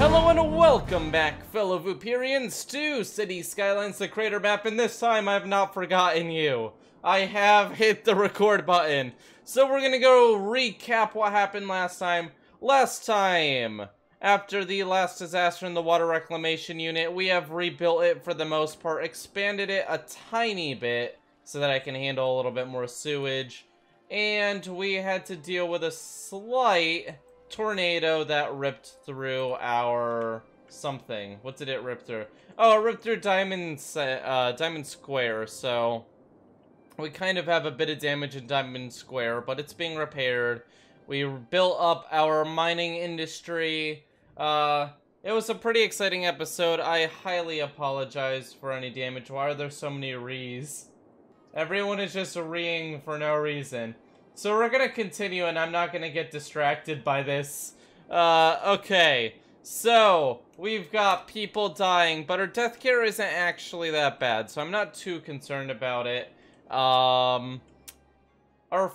Hello and welcome back, fellow Vooperians, to City Skylines, the crater map, and this time I've not forgotten you. I have hit the record button. So we're gonna go recap what happened last time. Last time, after the last disaster in the water reclamation unit, we have rebuilt it for the most part, expanded it a tiny bit so that I can handle a little bit more sewage, and we had to deal with a slight tornado that ripped through our something. What did it rip through? Oh, it ripped through Diamond Square, so we kind of have a bit of damage in Diamond Square, but it's being repaired. We built up our mining industry. It was a pretty exciting episode. I highly apologize for any damage. Why are there so many rees? Everyone is just reeing for no reason. So we're gonna continue, and I'm not gonna get distracted by this. Okay. So, we've got people dying, but our death care isn't actually that bad, so I'm not too concerned about it. Our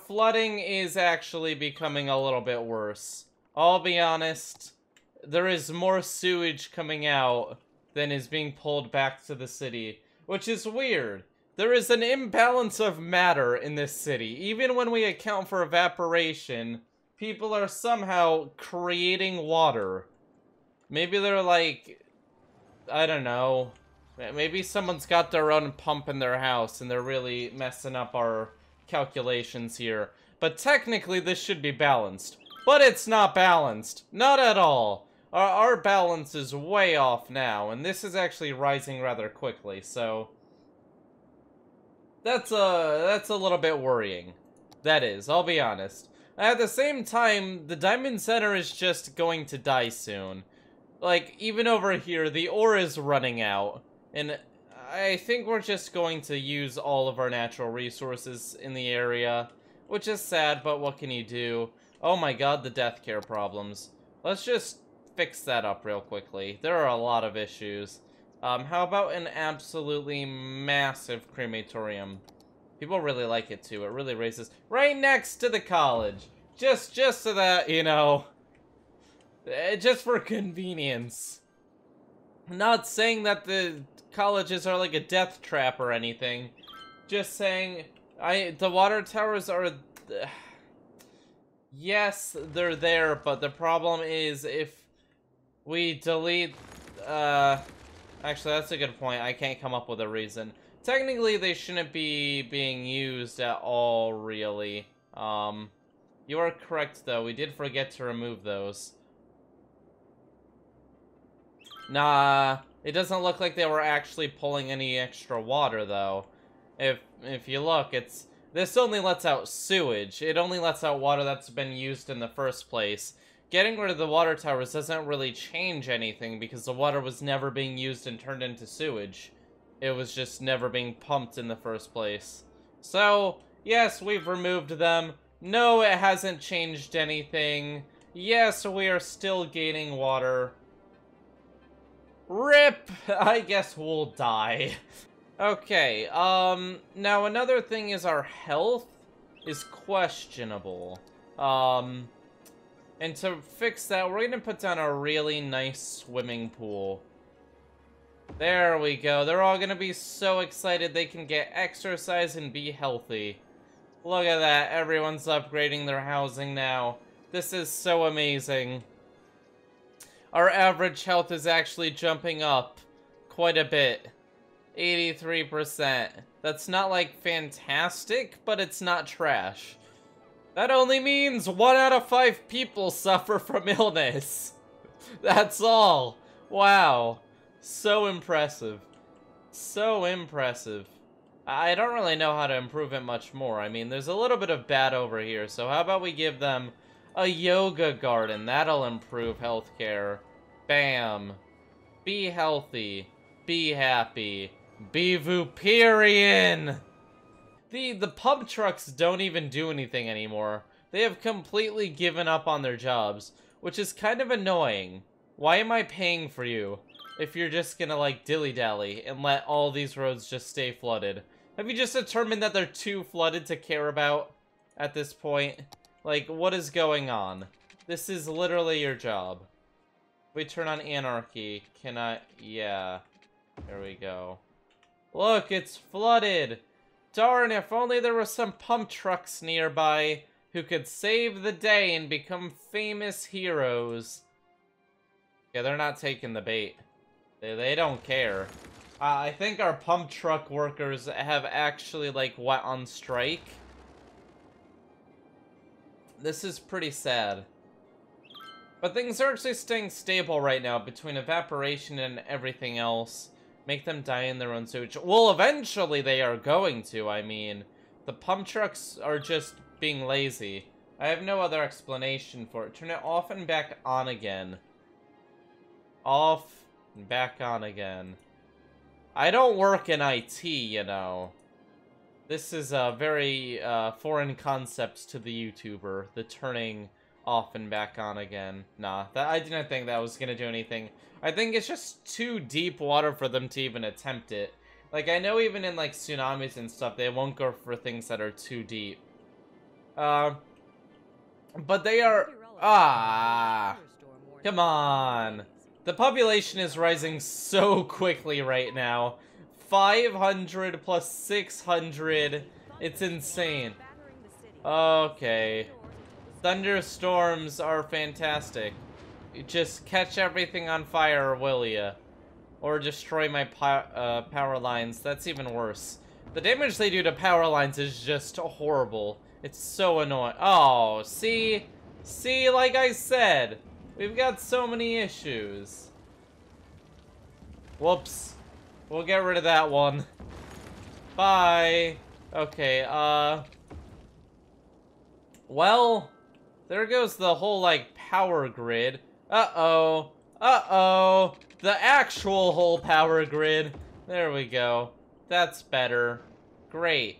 flooding is actually becoming a little bit worse. I'll be honest, there is more sewage coming out than is being pulled back to the city, which is weird. There is an imbalance of matter in this city. Even when we account for evaporation, people are somehow creating water. Maybe they're like, I don't know, maybe someone's got their own pump in their house and they're really messing up our calculations here. But technically this should be balanced. But it's not balanced. Not at all. Our balance is way off now, and this is actually rising rather quickly, so that's a little bit worrying. That is, I'll be honest. At the same time, the Diamond Center is just going to die soon. Like, even over here, the ore is running out, and I think we're just going to use all of our natural resources in the area, which is sad, but what can you do? Oh my god, the death care problems. Let's just fix that up real quickly. There are a lot of issues. How about an absolutely massive crematorium? People really like it too. It really raises right next to the college. Just so that, you know, just for convenience. Not saying that the colleges are like a death trap or anything. Just saying, the water towers are, yes, they're there, but the problem is if we delete, actually, that's a good point. I can't come up with a reason. Technically, they shouldn't be being used at all, really. You are correct, though. We did forget to remove those. Nah, it doesn't look like they were actually pulling any extra water, though. If you look, this only lets out sewage. It only lets out water that's been used in the first place. Getting rid of the water towers doesn't really change anything because the water was never being used and turned into sewage. It was just never being pumped in the first place. So, yes, we've removed them. No, it hasn't changed anything. Yes, we are still gaining water. RIP! I guess we'll die. Okay, now another thing is our health is questionable. And to fix that, we're gonna put down a really nice swimming pool. There we go. They're all gonna be so excited they can get exercise and be healthy. Look at that. Everyone's upgrading their housing now. This is so amazing. Our average health is actually jumping up quite a bit. 83%. That's not, like, fantastic, but it's not trash. That only means 1 out of 5 people suffer from illness. That's all. Wow. So impressive. So impressive. I don't really know how to improve it much more. I mean, there's a little bit of bad over here, so how about we give them a yoga garden? That'll improve healthcare. Bam. Be healthy. Be happy. Be Vooperian! The pub trucks don't even do anything anymore. They have completely given up on their jobs, which is kind of annoying. Why am I paying for you if you're just gonna, like, dilly-dally and let all these roads just stay flooded? Have you just determined that they're too flooded to care about at this point? Like, what is going on? This is literally your job. We turn on anarchy. Can I? Yeah. There we go. Look, it's flooded. Darn, if only there were some pump trucks nearby who could save the day and become famous heroes. Yeah, they're not taking the bait. They don't care. I think our pump truck workers have actually, like, went on strike. This is pretty sad. But things are actually staying stable right now between evaporation and everything else. Make them die in their own sewage. Well, eventually they are going to, I mean. The pump trucks are just being lazy. I have no other explanation for it. Turn it off and back on again. Off and back on again. I don't work in IT, you know. This is a very foreign concept to the YouTuber. The turning off and back on again. Nah, I didn't think that was gonna do anything. I think it's just too deep water for them to even attempt it. Like, I know even in, like, tsunamis and stuff, they won't go for things that are too deep. But they are... Come on. The population is rising so quickly right now. 500 plus 600. It's insane. Okay. Thunderstorms are fantastic. You just catch everything on fire, will ya? Or destroy my power lines. That's even worse. The damage they do to power lines is just horrible. It's so annoying. Oh, see? See, like I said, we've got so many issues. Whoops. We'll get rid of that one. Bye. Okay, well, there goes the whole, like, power grid. Uh-oh. Uh-oh. The actual whole power grid. There we go. That's better. Great.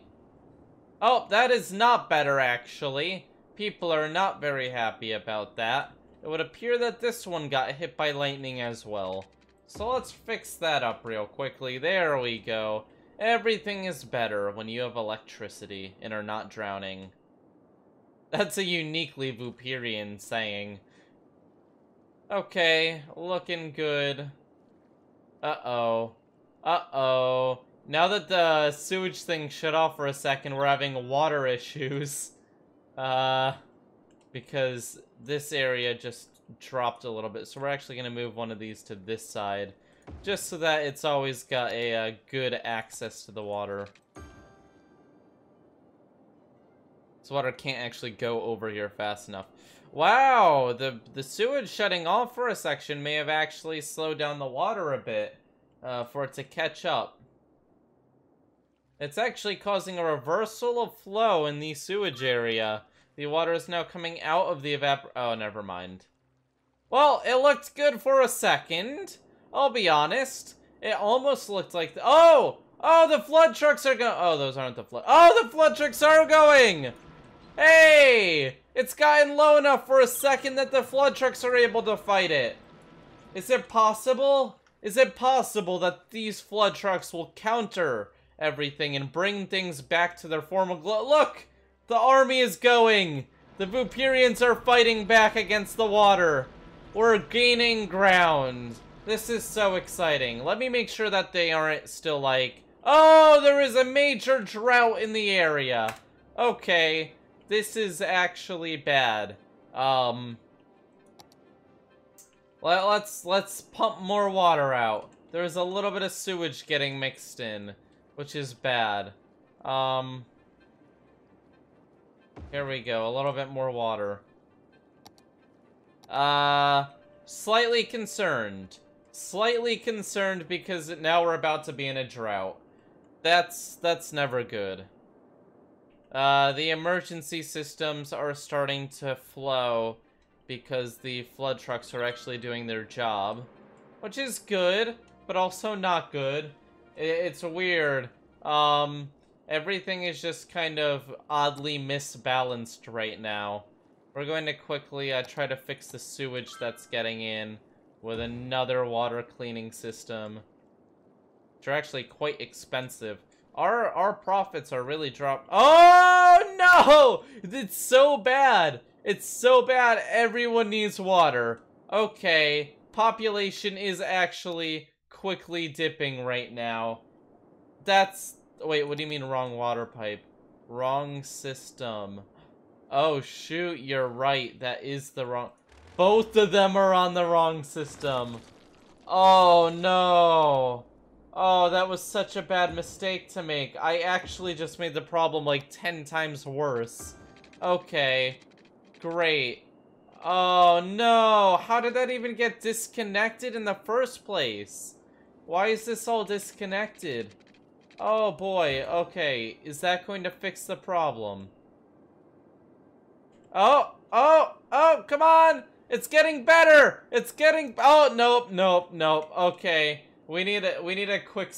Oh, that is not better, actually. People are not very happy about that. It would appear that this one got hit by lightning as well. So let's fix that up real quickly. There we go. Everything is better when you have electricity and are not drowning. That's a uniquely Vooperian saying. Okay, looking good. Uh-oh. Uh-oh. Now that the sewage thing shut off for a second, we're having water issues. Because this area just dropped a little bit. So we're actually going to move one of these to this side. Just so that it's always got a good access to the water. So water can't actually go over here fast enough. Wow, the sewage shutting off for a section may have actually slowed down the water a bit for it to catch up. It's actually causing a reversal of flow in the sewage area. The water is now coming out of the oh, never mind. Well, it looked good for a second. I'll be honest. It almost looked like oh! Oh, the flood trucks are going. Oh, those aren't the flood. Oh, the flood trucks are going! Hey! It's gotten low enough for a second that the flood trucks are able to fight it. Is it possible? Is it possible that these flood trucks will counter everything and bring things back to their former glow? Look! The army is going! The Vooperians are fighting back against the water. We're gaining ground. This is so exciting. Let me make sure that they aren't still like... Oh, there is a major drought in the area. Okay. This is actually bad. Let's pump more water out. There's a little bit of sewage getting mixed in, which is bad. Here we go, a little bit more water. Slightly concerned. Slightly concerned because now we're about to be in a drought. That's never good. The emergency systems are starting to flow because the flood trucks are actually doing their job. Which is good, but also not good. It's weird. Everything is just kind of oddly misbalanced right now. We're going to quickly try to fix the sewage that's getting in with another water cleaning system. Which are actually quite expensive. Our profits are really dropped. Oh no! It's so bad. It's so bad. Everyone needs water. Okay. population is actually quickly dipping right now. That's... Wait, what do you mean wrong water pipe? Wrong system. Oh, shoot, you're right. That is the wrong... Both of them are on the wrong system. Oh, no. Oh, that was such a bad mistake to make. I actually just made the problem like 10 times worse. Okay. Great. Oh, no. How did that even get disconnected in the first place? Why is this all disconnected? Oh, boy. Okay. Is that going to fix the problem? Oh, come on! It's getting better! It's getting... Oh, nope. Okay. We need a quick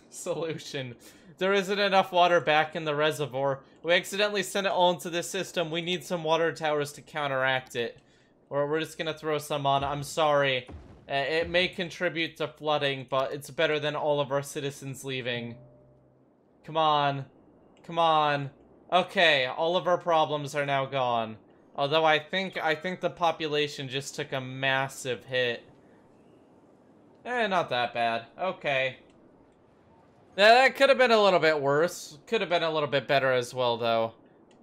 solution. There isn't enough water back in the reservoir. We accidentally sent it all into the system. We need some water towers to counteract it. Or we're just gonna throw some on. I'm sorry. It may contribute to flooding, but it's better than all of our citizens leaving. Come on. Come on. Okay, all of our problems are now gone. Although I think the population just took a massive hit. Not that bad. Okay. That could have been a little bit worse. Could have been a little bit better as well, though.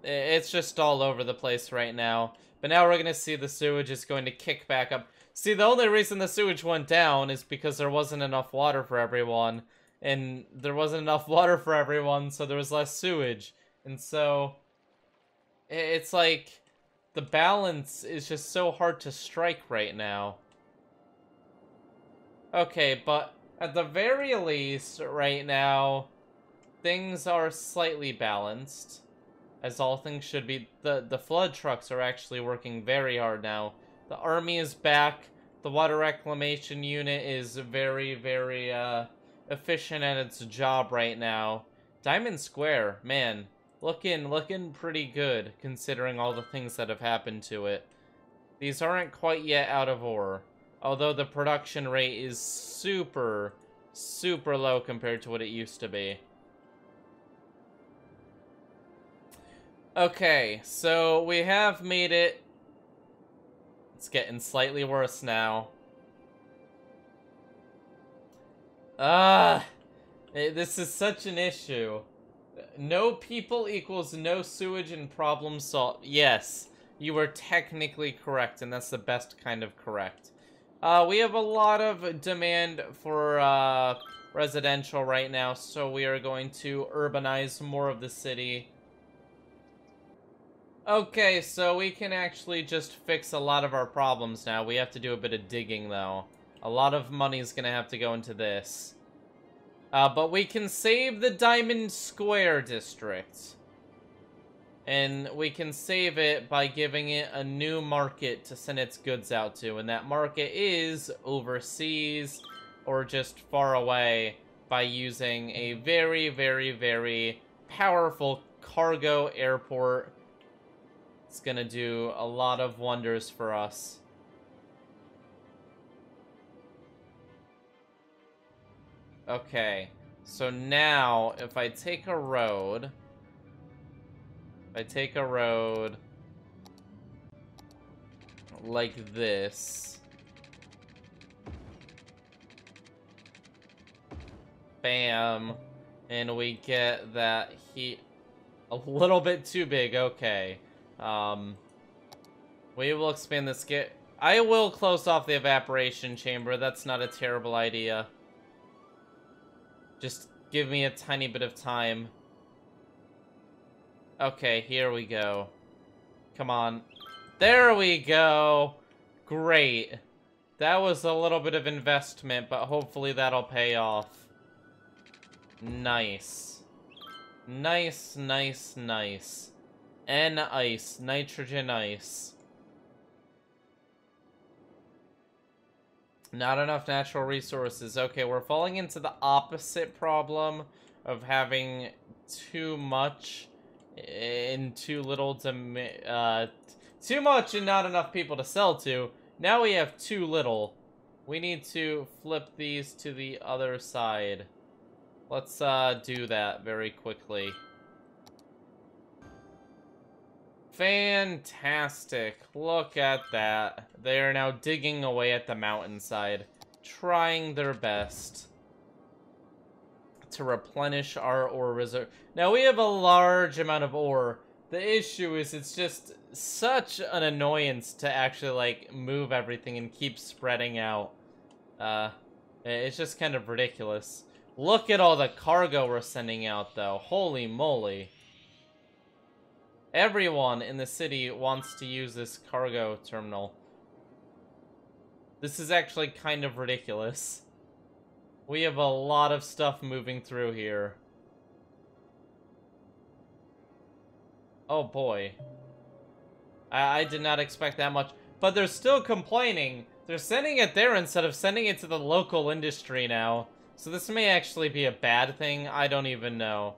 It's just all over the place right now. But now we're gonna see the sewage is going to kick back up. See, the only reason the sewage went down is because there wasn't enough water for everyone. And there wasn't enough water for everyone, so there was less sewage. And so... It's like... The balance is just so hard to strike right now. Okay, but at the very least, right now, things are slightly balanced. As all things should be. The flood trucks are actually working very hard now. The army is back. The water reclamation unit is very, very efficient at its job right now. Diamond Square, man. Looking pretty good, considering all the things that have happened to it. These aren't quite yet out of ore, although the production rate is super, super low compared to what it used to be. Okay, so we have made it. It's getting slightly worse now. This is such an issue. No people equals no sewage and problem solved. Yes, you were technically correct, and that's the best kind of correct. We have a lot of demand for residential right now, so we are going to urbanize more of the city. Okay, so we can actually just fix a lot of our problems now. We have to do a bit of digging, though. A lot of money is going to have to go into this. But we can save the Diamond Square district. And we can save it by giving it a new market to send its goods out to. And that market is overseas or just far away by using a very, very, very powerful cargo airport. It's gonna do a lot of wonders for us. Okay, so now if I take a road, like this, bam, and we get that heat a little bit too big. Okay, we will expand this. I will close off the evaporation chamber. That's not a terrible idea. Just give me a tiny bit of time. Okay, here we go. Come on. There we go! Great. That was a little bit of investment, but hopefully that'll pay off. Nice. Nice, nice, nice. N-ice. Nitrogen ice. Not enough natural resources. Okay, we're falling into the opposite problem of having too much and too little to... too much and not enough people to sell to. Now we have too little. We need to flip these to the other side. Let's do that very quickly. Fantastic. Look at that. They are now digging away at the mountainside, trying their best to replenish our ore reserve. Now, we have a large amount of ore. The issue is it's just such an annoyance to actually, like, move everything and keep spreading out. It's just kind of ridiculous. Look at all the cargo we're sending out, though. Holy moly. Everyone in the city wants to use this cargo terminal. This is actually kind of ridiculous. We have a lot of stuff moving through here. Oh boy. I did not expect that much. But they're still complaining. They're sending it there instead of sending it to the local industry now. So this may actually be a bad thing. I don't even know.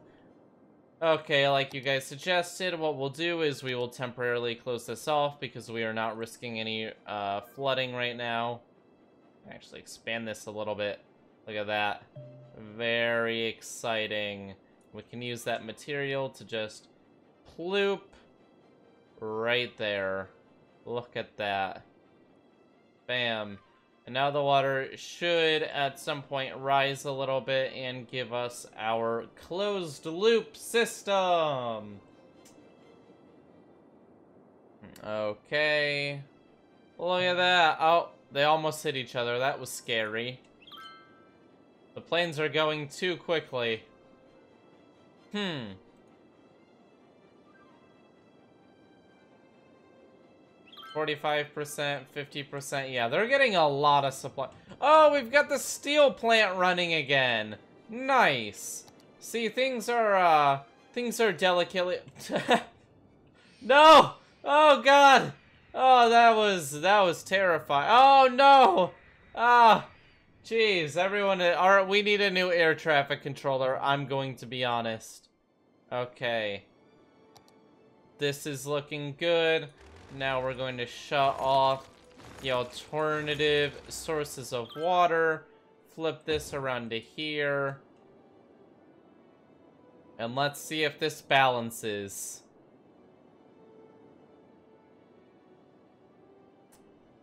Okay, like you guys suggested, what we'll do is we will temporarily close this off because we are not risking any flooding right now. Actually expand this a little bit. Look at that. Very exciting. We can use that material to just ploop right there. Look at that. Bam. And now the water should at some point rise a little bit and give us our closed loop system. Okay. Look at that. Oh, they almost hit each other. That was scary. The planes are going too quickly. 45%, 50%. Yeah, they're getting a lot of supply. Oh, we've got the steel plant running again. Nice. See, things are delicately... No! Oh, God! Oh, that was terrifying. Oh, no! Ah, jeez, everyone... we need a new air traffic controller, I'm going to be honest. Okay. This is looking good. Now we're going to shut off the alternative sources of water. Flip this around to here. And let's see if this balances.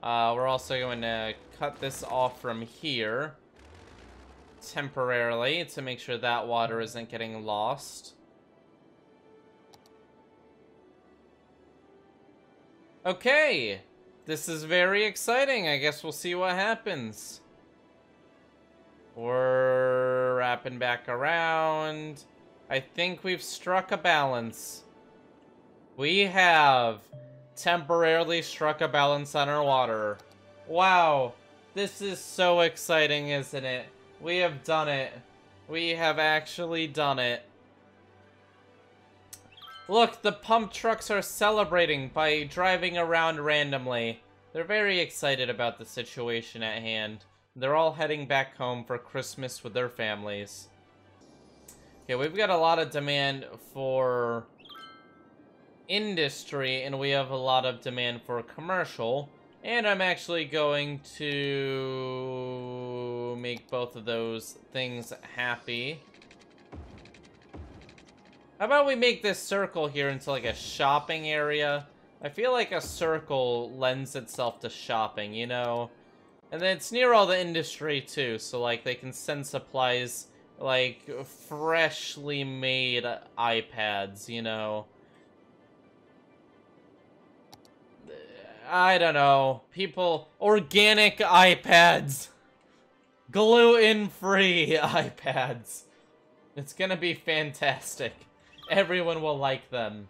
We're also going to cut this off from here temporarily to make sure that water isn't getting lost. Okay, this is very exciting. I guess we'll see what happens. We're wrapping back around. I think we've struck a balance. We have temporarily struck a balance on our water. Wow, this is so exciting, isn't it? We have done it. We have actually done it. Look, the pump trucks are celebrating by driving around randomly. They're very excited about the situation at hand. They're all heading back home for Christmas with their families. Okay, we've got a lot of demand for industry, and we have a lot of demand for commercial. And I'm actually going to make both of those things happy. How about we make this circle here into like a shopping area? I feel like a circle lends itself to shopping, you know? And then it's near all the industry too, so like they can send supplies like freshly made iPads, you know? I don't know. People, organic iPads. Gluten-free iPads. It's gonna be fantastic. Everyone will like them.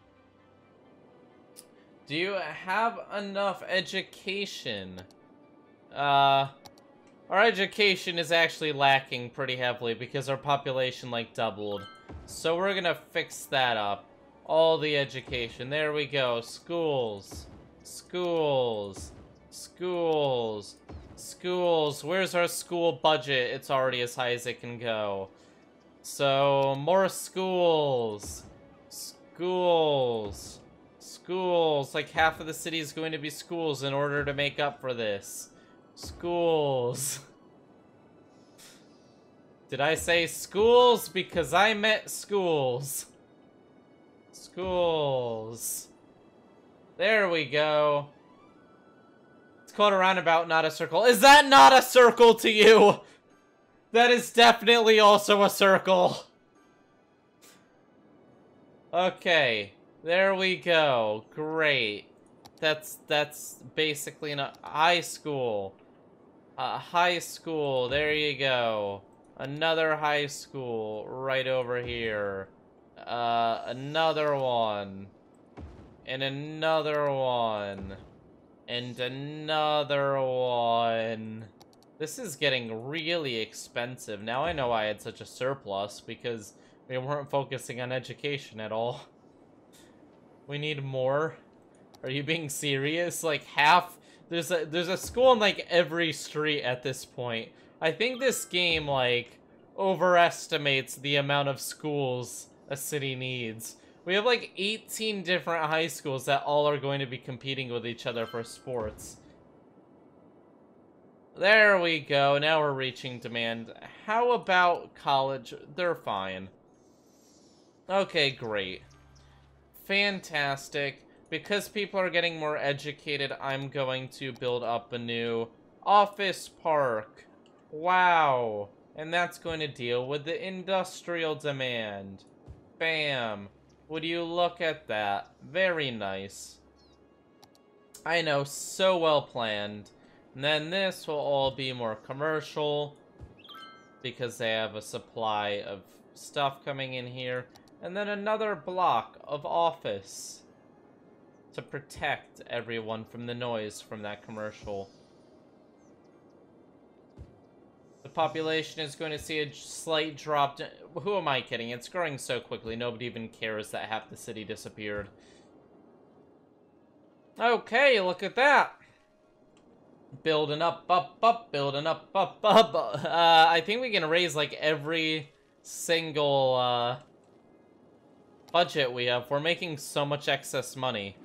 Do you have enough education? Our education is actually lacking pretty heavily because our population, like, doubled. So we're gonna fix that up. All the education. There we go. Schools. Schools. Schools. Schools. Where's our school budget? It's already as high as it can go. So, more schools. Schools. Schools. Like, half of the city is going to be schools in order to make up for this. Schools. Did I say schools? Because I meant schools. Schools. There we go. It's called a roundabout, not a circle. Is that not a circle to you? That is definitely also a circle. Okay, there we go. Great. That's basically a high school. High school, there you go. Another high school right over here. Another one. And another one. And another one. This is getting really expensive. Now I know I had such a surplus because we weren't focusing on education at all. We need more. Are you being serious? Like half... There's a school in like every street at this point. I think this game like overestimates the amount of schools a city needs. We have like 18 different high schools that all are going to be competing with each other for sports. There we go. Now we're reaching demand. How about college? They're fine. Okay, great. Fantastic. Because people are getting more educated, I'm going to build up a new office park. Wow. And that's going to deal with the industrial demand. Bam. Would you look at that? Very nice. I know, so well planned. And then this will all be more commercial, because they have a supply of stuff coming in here. And then another block of office to protect everyone from the noise from that commercial. The population is going to see a slight drop. Who am I kidding? It's growing so quickly, nobody even cares that half the city disappeared. Okay, look at that. Building up, building up. I think we can raise, like, every single, budget we have. We're making so much excess money.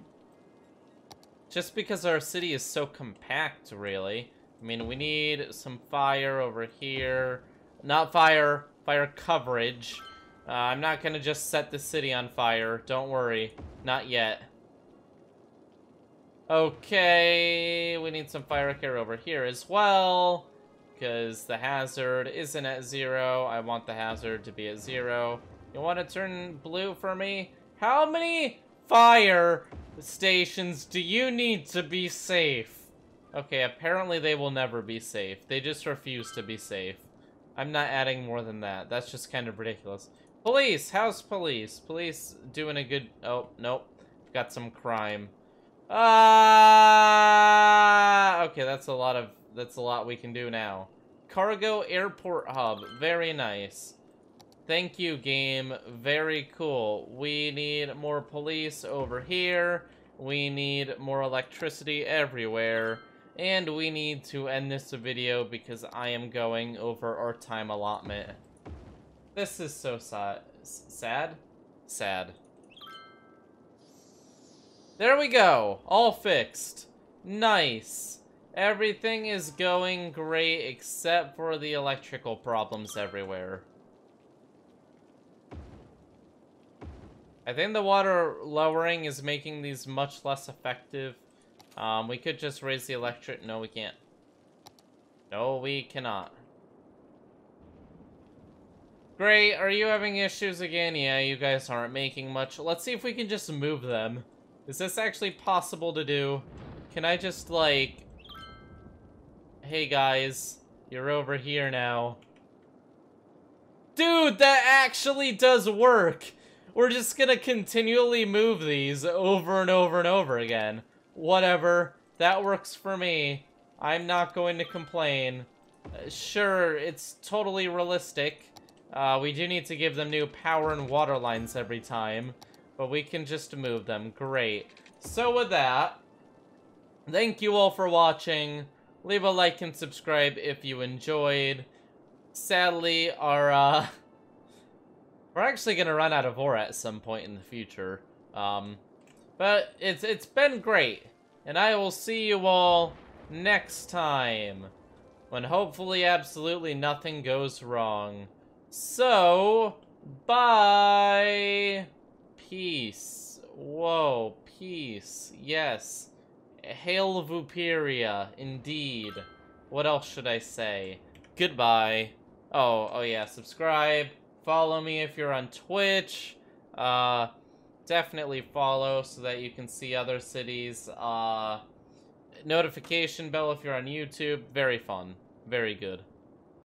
Just because our city is so compact, really. I mean, we need some fire over here. Not fire, fire coverage. I'm not gonna just set the city on fire. Don't worry. Not yet. Okay, we need some fire care over here as well. Because the hazard isn't at 0. I want the hazard to be at 0. You want to turn blue for me? How many fire stations do you need to be safe? Okay, apparently they will never be safe. They just refuse to be safe. I'm not adding more than that. That's just kind of ridiculous. Police! How's police? Police doing a good... Oh, nope. Got some crime. Okay, that's a lot we can do now. Cargo airport hub. Very nice. Thank you, game. Very cool. We need more police over here. We need more electricity everywhere. And we need to end this video because I am going over our time allotment. This is so sad. Sad. There we go. All fixed. Nice. Everything is going great except for the electrical problems everywhere. I think the water lowering is making these much less effective. We could just raise the electric... No, we can't. No, we cannot. Great, are you having issues again? Yeah, you guys aren't making much. Let's see if we can just move them. Is this actually possible to do? Can I just, like... Hey, guys. You're over here now. Dude, that actually does work! We're just gonna continually move these over and over and over again. Whatever. That works for me. I'm not going to complain. Sure, it's totally realistic. We do need to give them new power and water lines every time. But we can just move them. Great. So with that, thank you all for watching. Leave a like and subscribe if you enjoyed. Sadly, our, we're actually gonna run out of ore at some point in the future. But it's been great. And I will see you all next time. When hopefully absolutely nothing goes wrong. So, bye. Peace. Whoa. peace. Yes. Hail Vooperia, indeed. What else should I say? Goodbye. Oh yeah, subscribe. Follow me if you're on Twitch. Definitely follow so that you can see other cities. Notification bell if you're on YouTube. Very fun. Very good.